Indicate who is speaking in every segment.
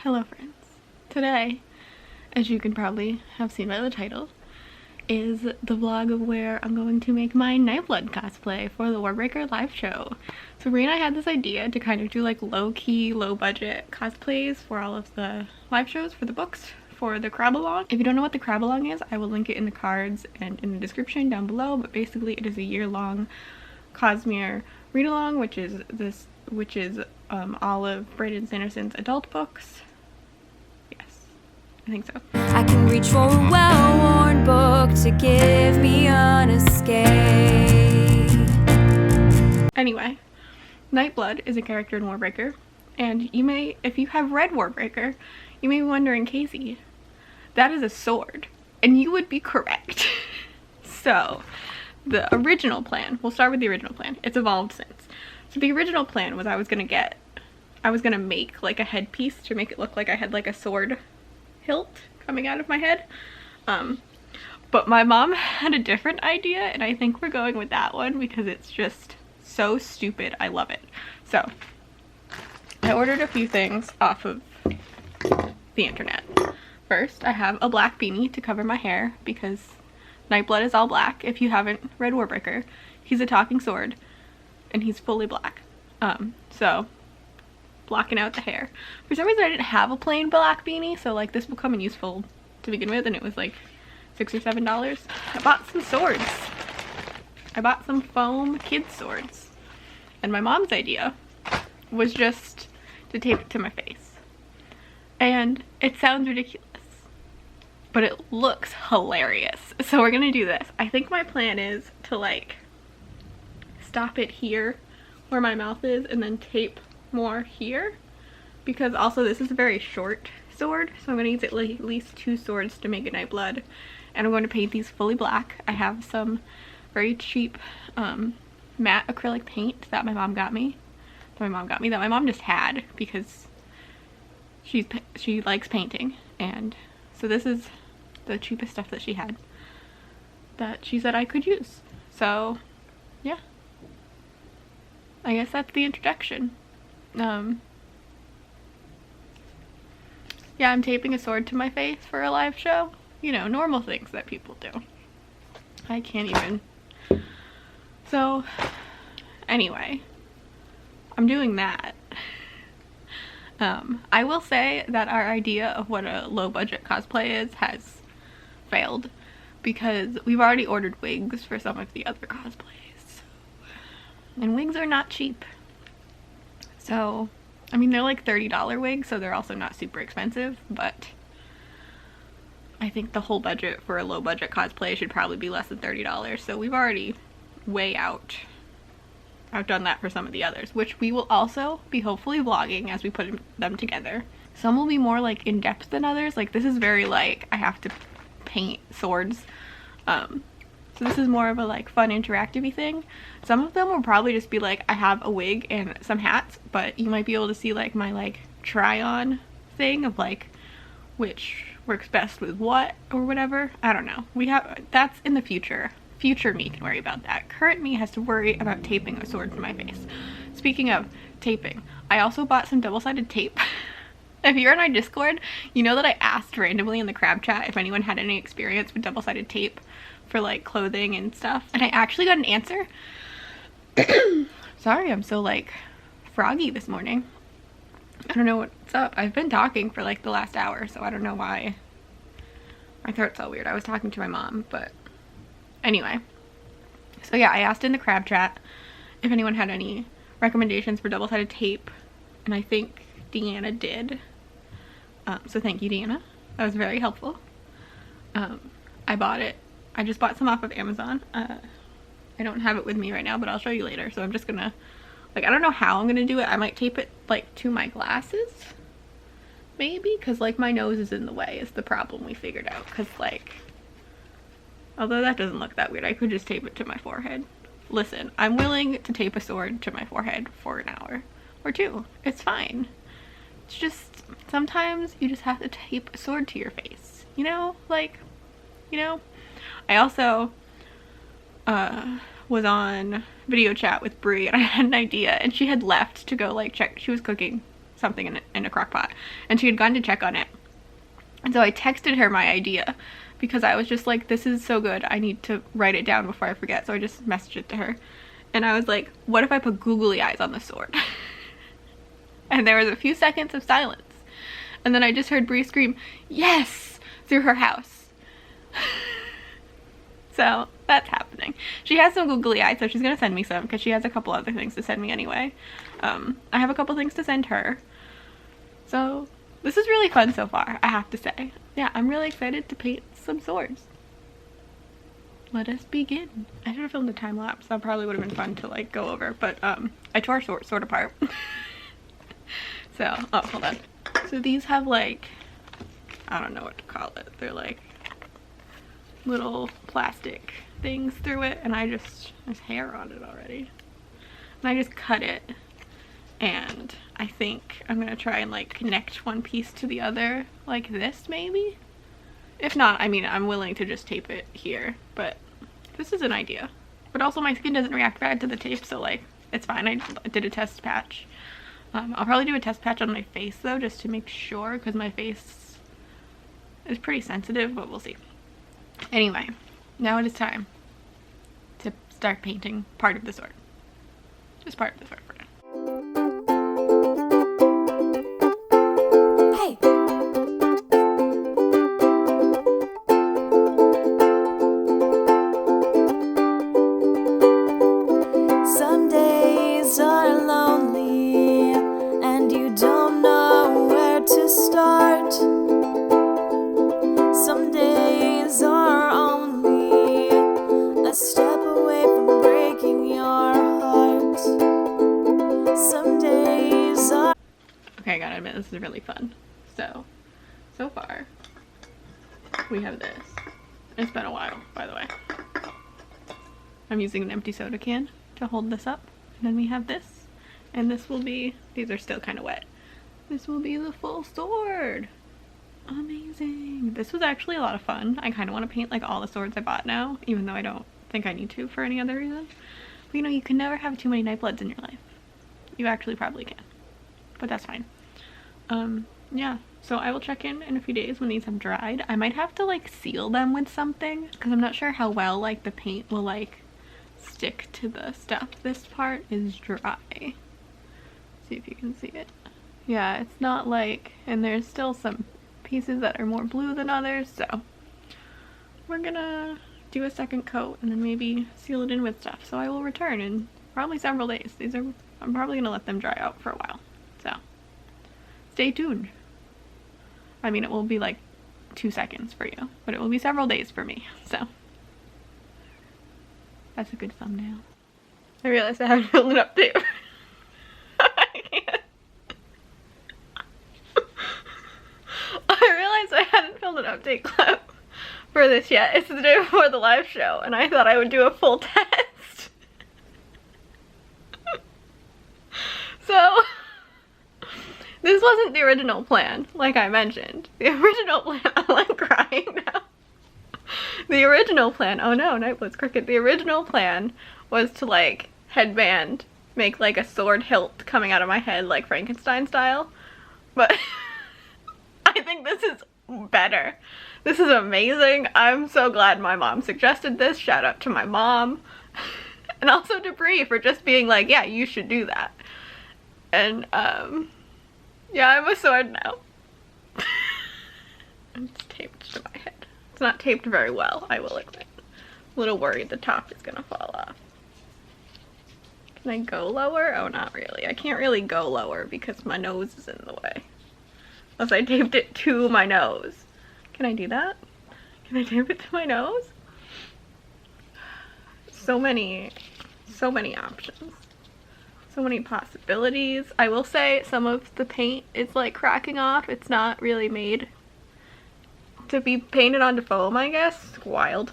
Speaker 1: Hello friends. Today, as you can probably have seen by the title, is the vlog of where I'm going to make my Nightblood cosplay for the Warbreaker live show. So Brianna had this idea to kind of do like low-key, low-budget cosplays for all of the live shows for the books for the crab-along. If you don't know what the crab-along is, I will link it in the cards and in the description down below, but basically it is a year-long Cosmere read-along, which is all of Brandon Sanderson's adult books. I think so.
Speaker 2: I can reach for a well-worn book to give me an escape.
Speaker 1: Anyway, Nightblood is a character in Warbreaker, and you may, if you have read Warbreaker, you may be wondering, Casey, that is a sword, and you would be correct. So, the original plan, we'll start with the original plan. It's evolved since. So the original plan was I was gonna make like a headpiece to make it look like I had like a sword hilt coming out of my head, but my mom had a different idea, and I think we're going with that one because it's just so stupid. I love it. So I ordered a few things off of the internet. First, I have a black beanie to cover my hair because Nightblood is all black. If you haven't read Warbreaker, he's a talking sword and he's fully black, so blocking out the hair. For some reason I didn't have a plain black beanie, so like this will come in useful to begin with, and it was like $6 or $7. I bought some swords. I bought some foam kid swords, and my mom's idea was just to tape it to my face. And it sounds ridiculous, but it looks hilarious. So we're gonna do this. I think my plan is to like stop it here where my mouth is and then tape more here, because also this is a very short sword, so I'm going to use at least 2 swords to make a Nightblood, and I'm going to paint these fully black. I have some very cheap matte acrylic paint that my mom just had because she likes painting, and so this is the cheapest stuff that she had that she said I could use. So yeah, I guess that's the introduction. Yeah, I'm taping a sword to my face for a live show. You know, normal things that people do. I can't even. So, anyway, I'm doing that. I will say that our idea of what a low-budget cosplay is has failed because we've already ordered wigs for some of the other cosplays. And wigs are not cheap. So, I mean, they're like $30 wigs, so they're also not super expensive, but I think the whole budget for a low budget cosplay should probably be less than $30. So we've already way outdone that for some of the others, which we will also be hopefully vlogging as we put them together. Some will be more like in depth than others. Like this is very like I have to paint swords. So this is more of a like fun interactive-y thing. Some of them will probably just be like I have a wig and some hats, but you might be able to see like my like try-on thing of like which works best with what or whatever. I don't know. That's in the future. Future me can worry about that. Current me has to worry about taping a sword to my face. Speaking of taping, I also bought some double-sided tape. If you're in our Discord, you know that I asked randomly in the crab chat if anyone had any experience with double-sided tape for like clothing and stuff, and I actually got an answer. Sorry, I'm so like froggy this morning. I don't know what's up. I've been talking for like the last hour, so I don't know why my throat's all weird. I was talking to my mom, but anyway. So yeah, I asked in the crab chat if anyone had any recommendations for double-sided tape, and I think Deanna did. So thank you, Deanna. That was very helpful. I bought it. I just bought some off of Amazon. I don't have it with me right now, but I'll show you later. So I'm just gonna, like, I don't know how I'm gonna do it. I might tape it like to my glasses, maybe, because like my nose is in the way is the problem we figured out. Because like, although that doesn't look that weird, I could just tape it to my forehead. Listen, I'm willing to tape a sword to my forehead for an hour or 2. It's fine. It's just sometimes you just have to tape a sword to your face, you know, like, you know. I also was on video chat with Brie, and I had an idea, and she had left to go like check. She was cooking something in a crock pot, and she had gone to check on it. And so I texted her my idea because I was just like, this is so good, I need to write it down before I forget. So I just messaged it to her. And I was like, what if I put googly eyes on the sword? And there was a few seconds of silence. And then I just heard Bree scream, yes, through her house. So that's happening. She has some googly eyes, so she's gonna send me some because she has a couple other things to send me anyway. I have a couple things to send her. So this is really fun so far, I have to say. Yeah, I'm really excited to paint some swords. Let us begin. I should have filmed a time lapse. That probably would have been fun to like go over, but I tore our sword apart. So, oh, hold on. So these have like, I don't know what to call it. They're like little plastic things through it, and there's hair on it already. And I just cut it, and I think I'm gonna try and like connect one piece to the other like this maybe. If not, I mean, I'm willing to just tape it here, but this is an idea. But also my skin doesn't react bad to the tape, so like it's fine. I did a test patch. I'll probably do a test patch on my face though, just to make sure, because my face is pretty sensitive, but we'll see. Anyway, now it is time to start painting part of the sword. Just part of the sword for now.
Speaker 2: Hey! Some days are lonely and you don't know where to start. Some days are only a step away from breaking your heart. Some days are...
Speaker 1: Okay, I gotta admit, this is really fun. So far, we have this. It's been a while, by the way. I'm using an empty soda can to hold this up. And then we have this. And this will be, these are still kind of wet. This will be the full sword. Amazing. This was actually a lot of fun. I kind of want to paint like all the swords I bought now, even though I don't think I need to for any other reason. But you know, you can never have too many Nightbloods in your life. You actually probably can. But that's fine. Yeah. So I will check in a few days when these have dried. I might have to like seal them with something because I'm not sure how well like the paint will like stick to the stuff. This part is dry. See if you can see it. Yeah, it's not like, and there's still some pieces that are more blue than others, so we're gonna do a second coat and then maybe seal it in with stuff. So I will return in probably several days. I'm probably gonna let them dry out for a while, so stay tuned. I mean, it will be like 2 seconds for you, but it will be several days for me, so that's a good thumbnail. I realized I haven't filled it up too. I can't. I realized I hadn't filmed an update clip for this yet. It's the day before the live show, and I thought I would do a full test. So, this wasn't the original plan, like I mentioned. The original plan, I'm like crying now. The original plan, oh no, Nightblood's crooked. The original plan was to like headband, make like a sword hilt coming out of my head like Frankenstein style. But I think this is better. This is amazing. I'm so glad my mom suggested this. Shout out to my mom. And also to Bree for just being like, yeah, you should do that. And yeah, I'm a sword now. It's taped to my head. It's not taped very well, I will admit. A little worried the top is gonna fall off. Can I go lower? Oh, not really. I can't really go lower because my nose is in the way. Unless I taped it to my nose. Can I do that? Can I tape it to my nose? So many options. So many possibilities. I will say some of the paint is like cracking off. It's not really made to be painted onto foam, I guess. It's wild.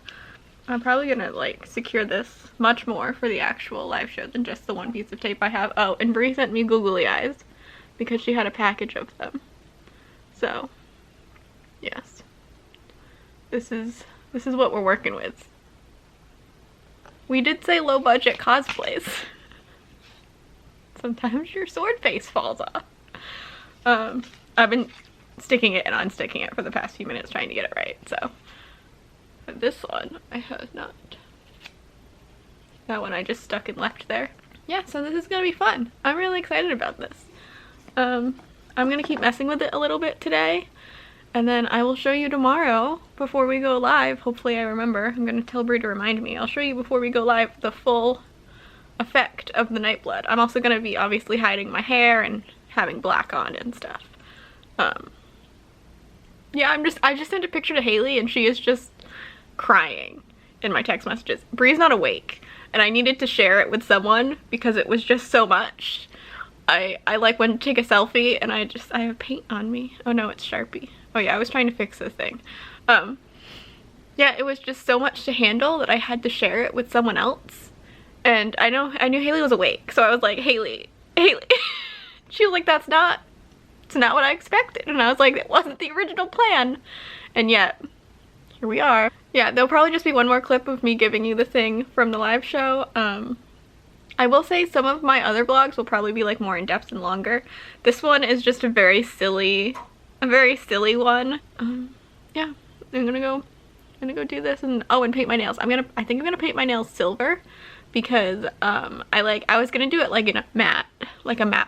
Speaker 1: I'm probably gonna like secure this much more for the actual live show than just the one piece of tape I have. Oh, and Bree sent me googly eyes because she had a package of them. So, yes. This is what we're working with. We did say low budget cosplays. Sometimes your sword face falls off. I've been sticking it and unsticking it for the past few minutes trying to get it right, so. But this one, I have not. That one I just stuck and left there. Yeah, so this is gonna be fun. I'm really excited about this. I'm gonna keep messing with it a little bit today, and then I will show you tomorrow before we go live. Hopefully I remember. I'm gonna tell Brie to remind me. I'll show you before we go live the full effect of the Nightblood. I'm also gonna be obviously hiding my hair and having black on and stuff. Yeah, I just sent a picture to Haley and she is just crying in my text messages. Brie's not awake and I needed to share it with someone because it was just so much. I like went to take a selfie and I have paint on me. Oh no, it's Sharpie. Oh yeah, I was trying to fix this thing. Yeah, it was just so much to handle that I had to share it with someone else. And I knew Haley was awake, so I was like, Haley. She was like, it's not what I expected. And I was like, it wasn't the original plan. And yet, here we are. Yeah, there'll probably just be one more clip of me giving you the thing from the live show. I will say some of my other vlogs will probably be like more in-depth and longer. This one is just a very silly one. Yeah, I'm gonna go do this and paint my nails. I think I'm gonna paint my nails silver because I was gonna do it like in a matte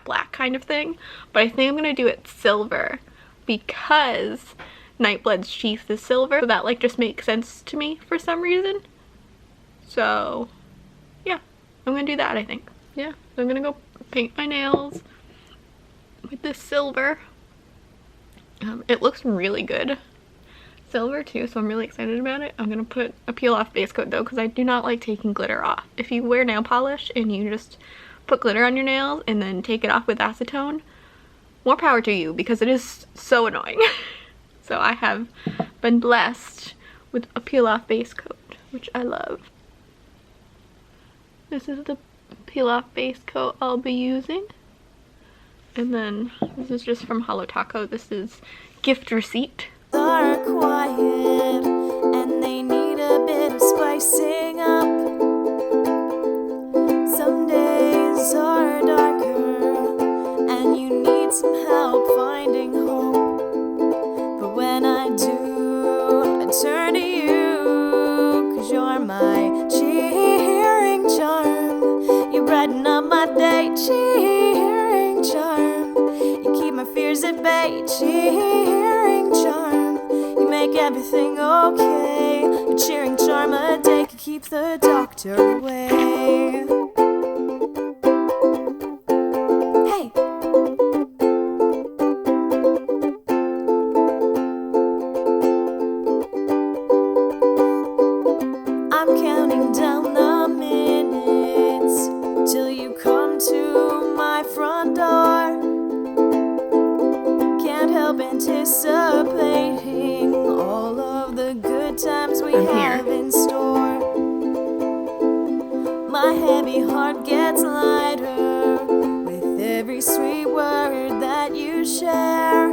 Speaker 1: black kind of thing, but I think I'm gonna do it silver because Nightblood's sheath is silver, so that like just makes sense to me for some reason. So yeah, I'm gonna do that, I think. Yeah, so I'm gonna go paint my nails with this silver. It looks really good silver too, so I'm really excited about it. I'm gonna put a peel off base coat though because I do not like taking glitter off. If you wear nail polish and you just put glitter on your nails and then take it off with acetone, more power to you because it is so annoying. So I have been blessed with a peel off base coat, which I love. This is the peel off base coat I'll be using. And then this is just from Holo Taco. This is gift receipt.
Speaker 2: Are quiet and they need a bit of spicing up. Some days are darker and you need some help finding hope. But when I do, I turn to you, 'cause you're my cheering charm. You brighten up my day, cheering charm. You keep my fears at bay, cheering charm. You make everything okay. Your cheering charm a day can keep the doctor away. Hey! I'm counting down the minutes till you come to my front door. Can't help anticipating all of the good times we have in store. My heavy heart gets lighter with every sweet word that you share.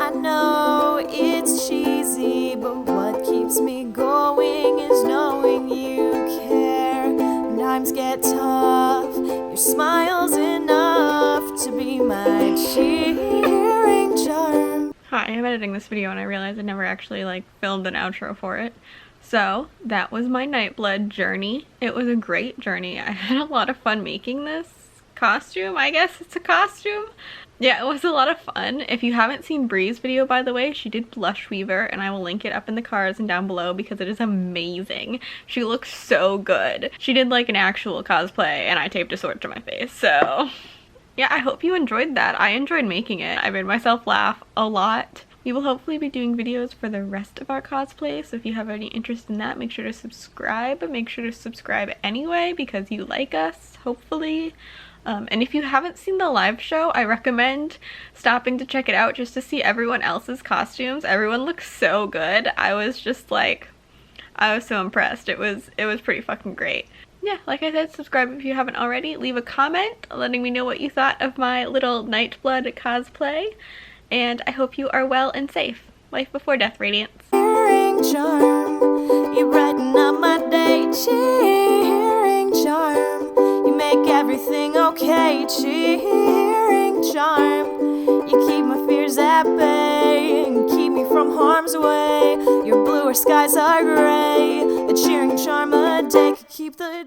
Speaker 2: I know it's cheesy, but what keeps me going is knowing you care. When times get tough, your smile's enough to be my cheering charm.
Speaker 1: Hi, I'm editing this video and I realized I never actually like filmed an outro for it. So that was my Nightblood journey. It was a great journey. I had a lot of fun making this costume. I guess it's a costume. Yeah, it was a lot of fun. If you haven't seen Brie's video, by the way, she did Blush Weaver and I will link it up in the cards and down below because it is amazing. She looks so good. She did like an actual cosplay and I taped a sword to my face. So yeah, I hope you enjoyed that. I enjoyed making it. I made myself laugh a lot. We will hopefully be doing videos for the rest of our cosplay, so if you have any interest in that, make sure to subscribe. Make sure to subscribe anyway because you like us, hopefully. And if you haven't seen the live show, I recommend stopping to check it out just to see everyone else's costumes. Everyone looks so good. I was just like, I was so impressed. It was pretty fucking great. Yeah, like I said, subscribe if you haven't already. Leave a comment letting me know what you thought of my little Nightblood cosplay. And I hope you are well and safe. Life before death, Radiance.
Speaker 2: Cheering charm, you brighten up my day. Cheering charm, you make everything okay? Cheering charm, you keep my fears at bay and keep me from harm's way. Your bluer skies are gray, a cheering charm a day could keep the